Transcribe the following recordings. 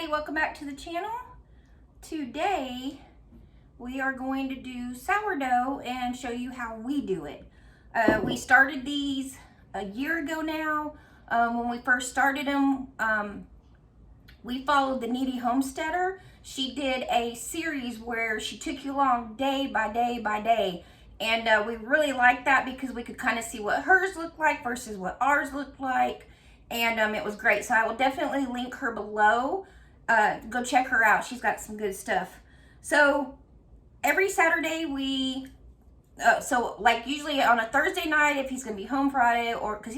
everybody, welcome back to the channel. Today we are going to do sourdough and show you how we do it. We started these a year ago now. When we first started them, we followed the Needy Homesteader. She did a series where she took you along day by day by day, and we really liked that because we could kind of see what hers looked like versus what ours looked like. And it was great. So I will definitely link her below. Go check her out. She's got some good stuff. So every Saturday so like usually on a Thursday night, if he's going to be home Friday, or because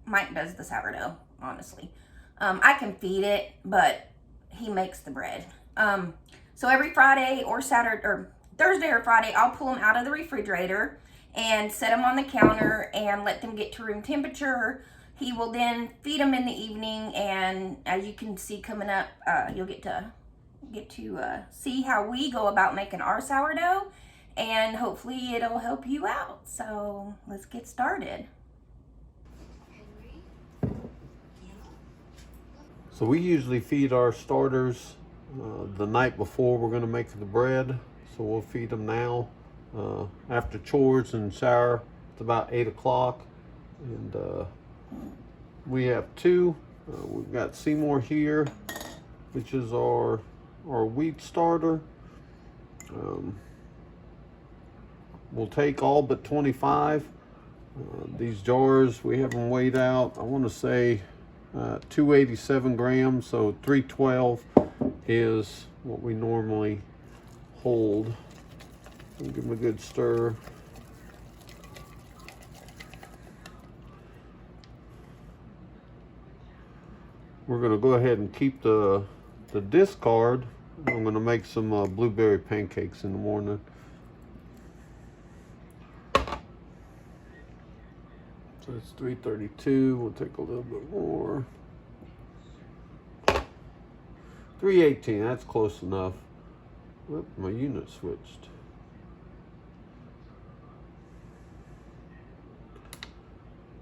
Mike does the sourdough, honestly. I can feed it, but he makes the bread. So every Friday or Saturday or Thursday or Friday, I'll pull them out of the refrigerator and set them on the counter and let them get to room temperature. He will then feed them in the evening, and as you can see coming up, you'll get to see how we go about making our sourdough, and hopefully it'll help you out. So let's get started. So we usually feed our starters the night before we're going to make the bread. So we'll feed them now after chores and shower. It's about 8 o'clock, and we have two. We've got Seymour here, which is our wheat starter. We'll take all but 25. These jars, we have them weighed out, I want to say 287 grams, so 312 is what we normally hold. We'll give them a good stir. We're going to go ahead and keep the discard. I'm going to make some blueberry pancakes in the morning. So it's 332. We'll take a little bit more. 318. That's close enough. Whoop, my unit switched.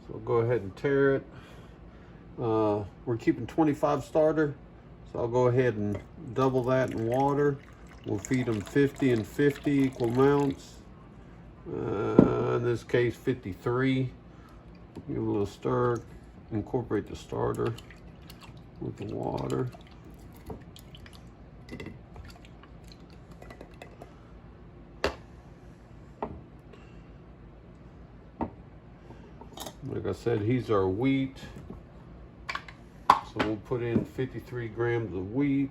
So go ahead and tare it. We're keeping 25 starter, so I'll go ahead and double that in water. We'll feed them 50 and 50 equal amounts. In this case 53. Give it a little stir, incorporate the starter with the water. Like I said, he's our wheat. So we'll put in 53 grams of wheat.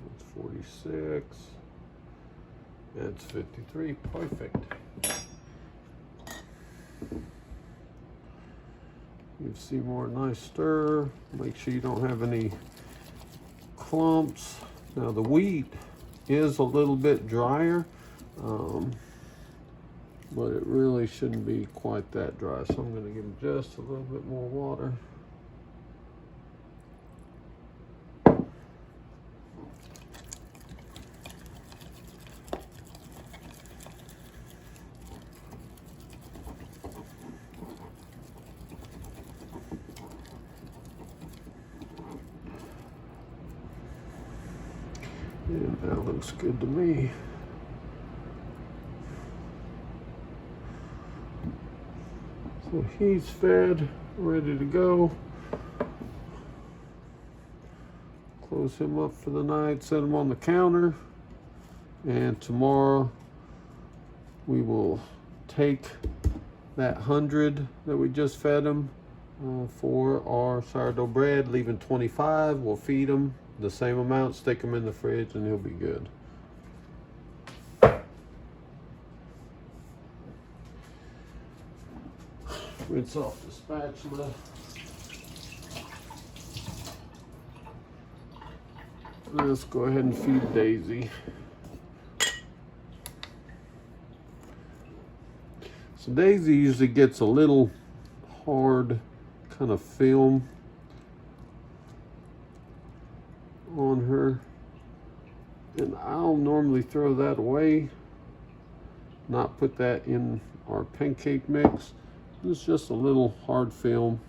That's 46. That's 53. Perfect. Give Seymour a nice stir. Make sure you don't have any clumps. Now the wheat is a little bit drier. But it really shouldn't be quite that dry, so I'm going to give them just a little bit more water. And that looks good to me. So he's fed, ready to go. Close him up for the night, set him on the counter. And tomorrow we will take that 100 that we just fed him for our sourdough bread, leaving 25. We'll feed him the same amount, stick him in the fridge, and he'll be good. Rinse off the spatula. Let's go ahead and feed Daisy. So Daisy usually gets a little hard kind of film on her, and I'll normally throw that away. not put that in our pancake mix. It's just a little hard film.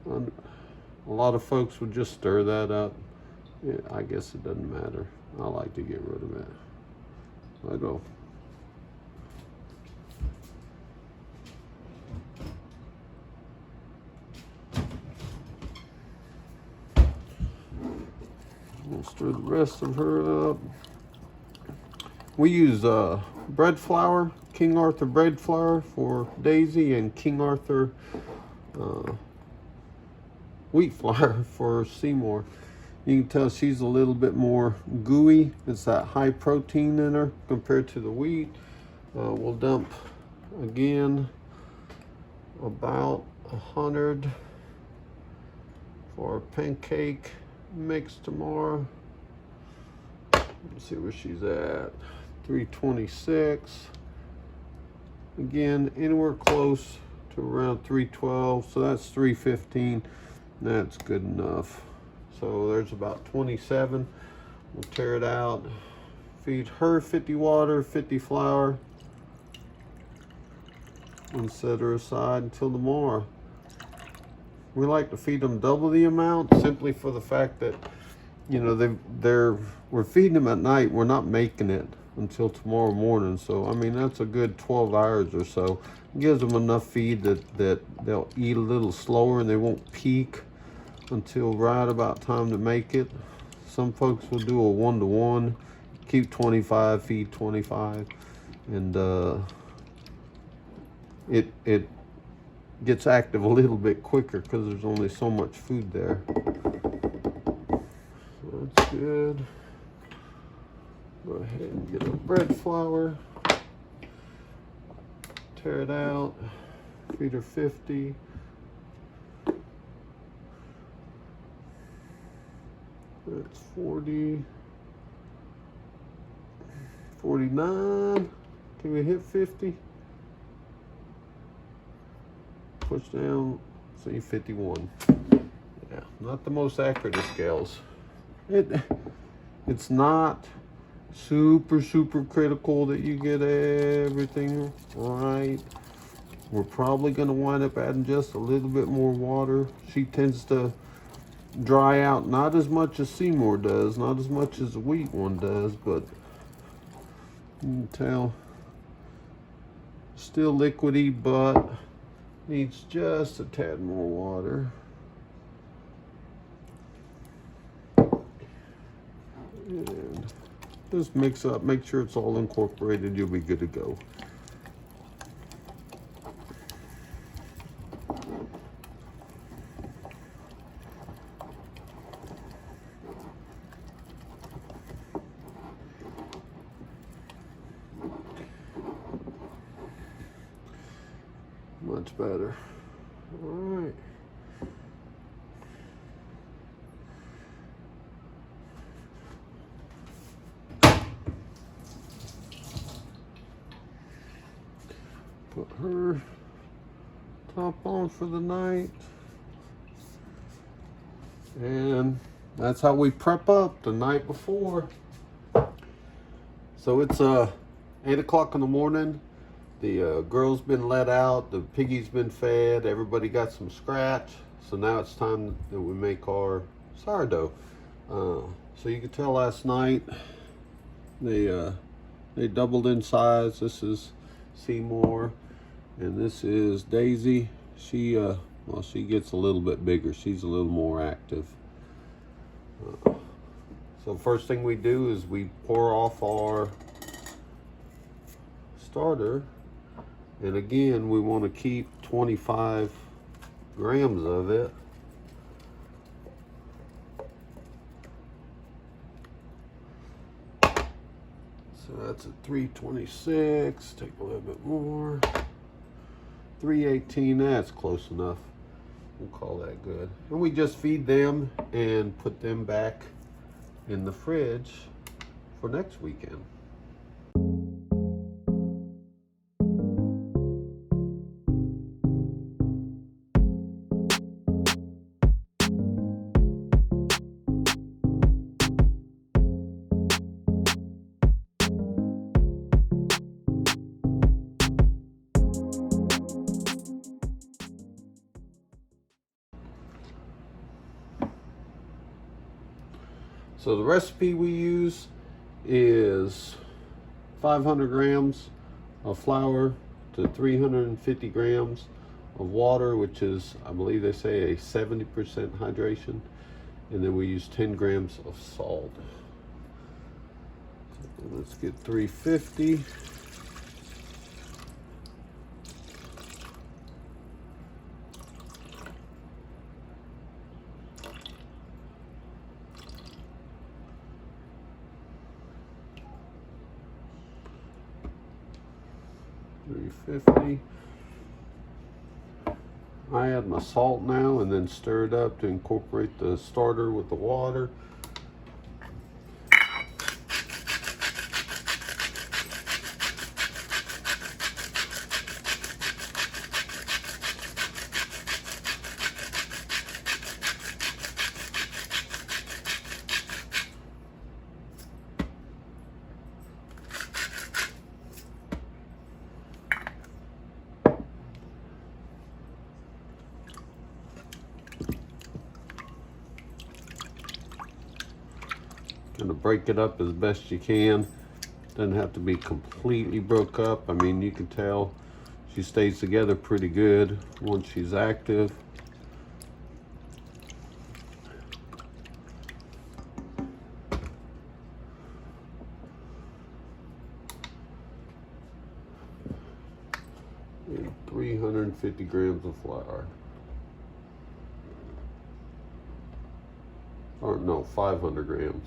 A lot of folks would just stir that up. Yeah, I guess it doesn't matter. I like to get rid of it. I go. We'll stir the rest of her up. We use bread flour, King Arthur bread flour for Daisy, and King Arthur wheat flour for Seymour. You can tell she's a little bit more gooey. It's that high protein in her compared to the wheat. We'll dump again about 100 for our pancake mix tomorrow. Let's see where she's at. 326. Again, anywhere close to around 312. So that's 315. That's good enough. So there's about 27. We'll tear it out. Feed her 50 water, 50 flour, and set her aside until tomorrow. We like to feed them double the amount simply for the fact that, you know, we're feeding them at night. We're not making it until tomorrow morning. So, I mean, that's a good 12 hours or so. It gives them enough feed that they'll eat a little slower and they won't peak until right about time to make it. Some folks will do a 1-to-1, keep 25, feed 25, and it gets active a little bit quicker because there's only so much food there. So that's good. Go ahead and get our bread flour, tear it out, feed her 50. That's 40, 49. Can we hit 50? Push down, see 51. Yeah, not the most accurate of scales. It's not super critical that you get everything right. We're probably going to wind up adding just a little bit more water. She tends to dry out, not as much as Seymour does, not as much as the wheat one does, but you can tell still liquidy, but needs just a tad more water. And just mix up, make sure it's all incorporated, you'll be good to go. Much better. All right. Put her top on for the night. And that's how we prep up the night before. So it's 8 o'clock in the morning. The girl's been let out, the piggy's been fed, everybody got some scratch. So now it's time that we make our sourdough. So you could tell last night they doubled in size. This is Seymour and this is Daisy. She well, she gets a little bit bigger. She's a little more active. So first thing we do is we pour off our starter. And again, we want to keep 25 grams of it. So that's a 326. Take a little bit more. 318, that's close enough. We'll call that good. And we just feed them and put them back in the fridge for next weekend. So the recipe we use is 500 grams of flour to 350 grams of water, which is, I believe they say, a 70% hydration. And then we use 10 grams of salt. So let's get 350. I add my salt now and then stir it up to incorporate the starter with the water. Kind of break it up as best you can. Doesn't have to be completely broke up. I mean, you can tell she stays together pretty good once she's active. And 350 grams of flour. Or no, 500 grams.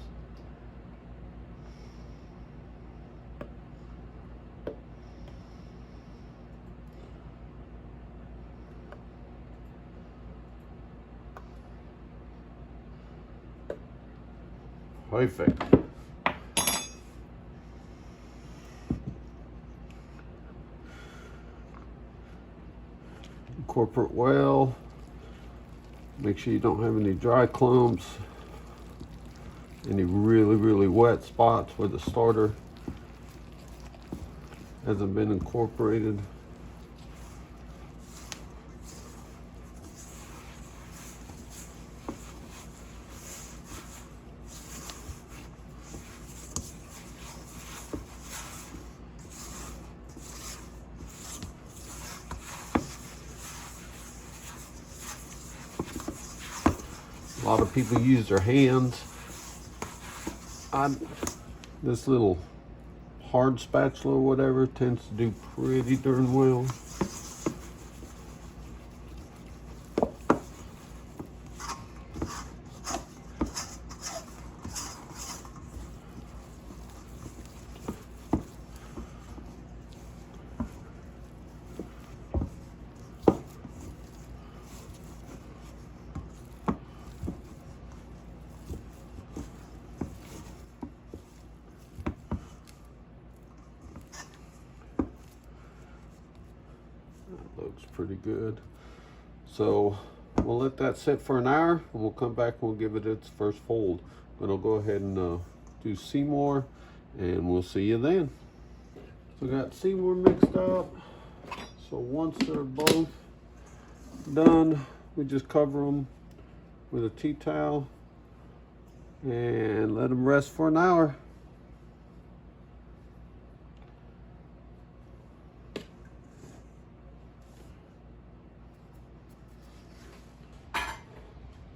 Perfect. Incorporate well. Make sure you don't have any dry clumps, any really wet spots where the starter hasn't been incorporated. A lot of people use their hands. This little hard spatula or whatever tends to do pretty darn well. Looks pretty good. So we'll let that sit for an hour and we'll come back and we'll give it its first fold. But I'll go ahead and do Seymour and we'll see you then. So we got Seymour mixed up. So once they're both done, we just cover them with a tea towel and let them rest for an hour.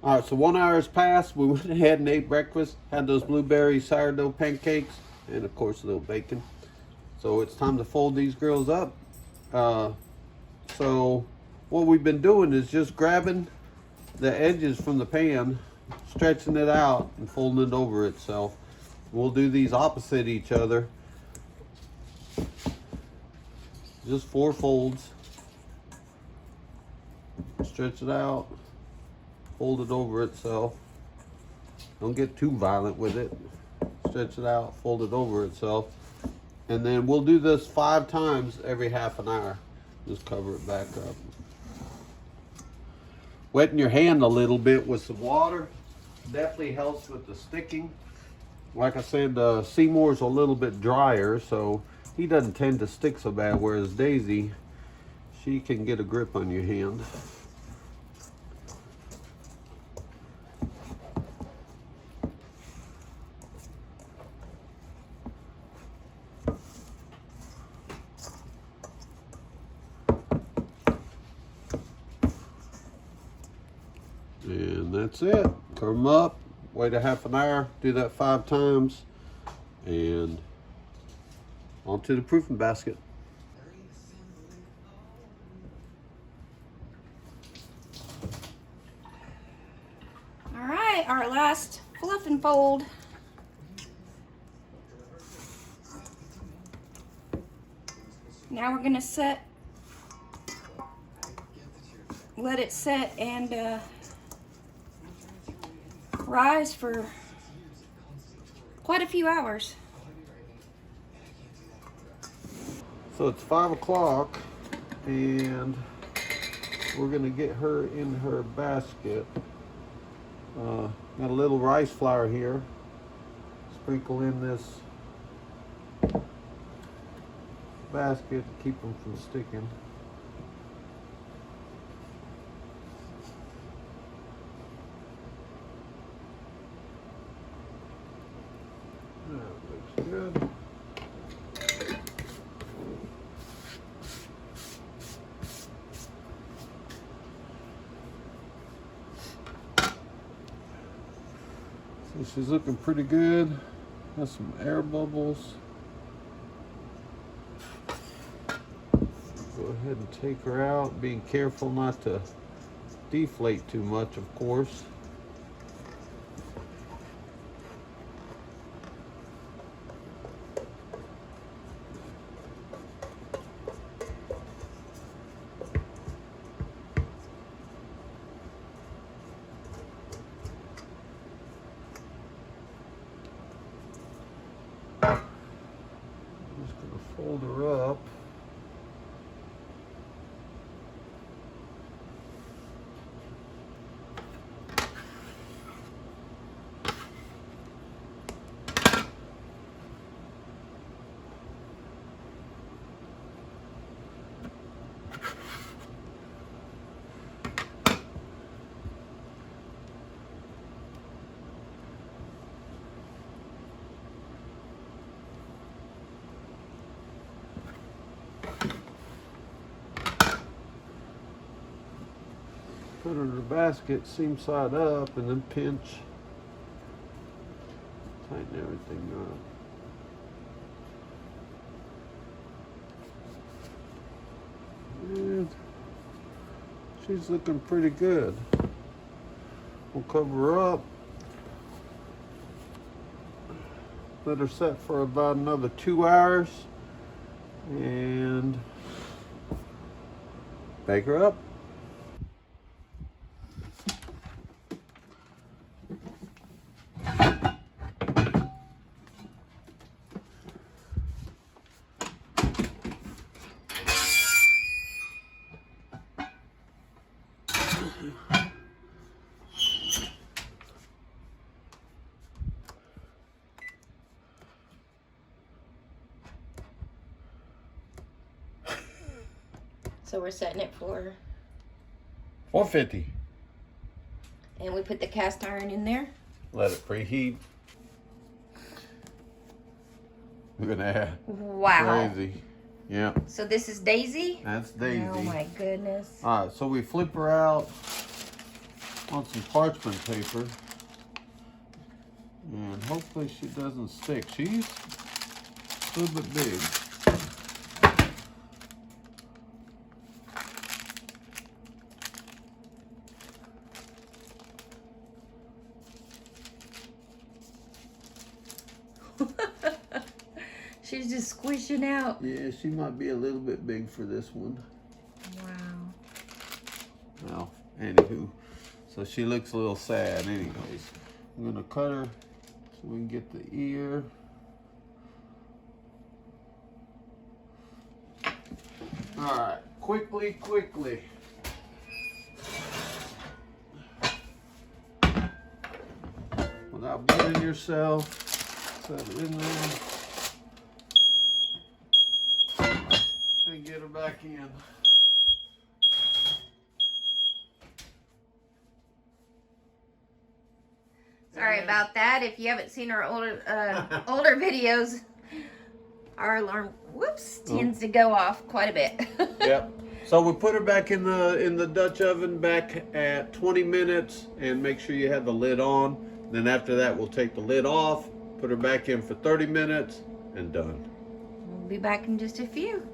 All right, so 1 hour has passed. We went ahead and ate breakfast, had those blueberry sourdough pancakes, and of course a little bacon. So it's time to fold these girls up. So what we've been doing is just grabbing the edges from the pan, stretching it out and folding it over itself. We'll do these opposite each other. Just 4 folds. Stretch it out. Fold it over itself. Don't get too violent with it. Stretch it out, fold it over itself. And then we'll do this 5 times every half an hour. Just cover it back up. Wetting your hand a little bit with some water definitely helps with the sticking. Like I said, Seymour's a little bit drier, so he doesn't tend to stick so bad, whereas Daisy, she can get a grip on your hand. That's it. Cover them up, wait a half an hour, do that 5 times, and onto the proofing basket. All right, our last fluff and fold. Now we're gonna let it set and rise for quite a few hours. So it's 5 o'clock, and we're gonna get her in her basket. Got a little rice flour here. Sprinkle in this basket to keep them from sticking. That looks good. So she's looking pretty good. Has some air bubbles. Go ahead and take her out, being careful not to deflate too much, of course. I'm just going to fold her up. Put her in the basket, seam side up, and then pinch. Tighten everything up. And she's looking pretty good. We'll cover her up. Let her set for about another 2 hours. And bake her up. So we're setting it for 450. and we put the cast iron in there. Let it preheat. Look at that. Wow. Crazy. Yeah. So this is Daisy? That's Daisy. Oh my goodness. Alright, so we flip her out on some parchment paper. And hopefully she doesn't stick. She's a little bit big. She's just squishing out. Yeah, she might be a little bit big for this one. Wow. Well, anywho. So she looks a little sad anyways. I'm gonna cut her so we can get the ear. Alright, quickly. Without burning yourself, set it in there. And get her back in. Sorry about that. If you haven't seen our older older videos, our alarm tends to go off quite a bit. Yep. So we put her back in the Dutch oven back at 20 minutes, and make sure you have the lid on. Then after that, we'll take the lid off, put her back in for 30 minutes, and done. We'll be back in just a few.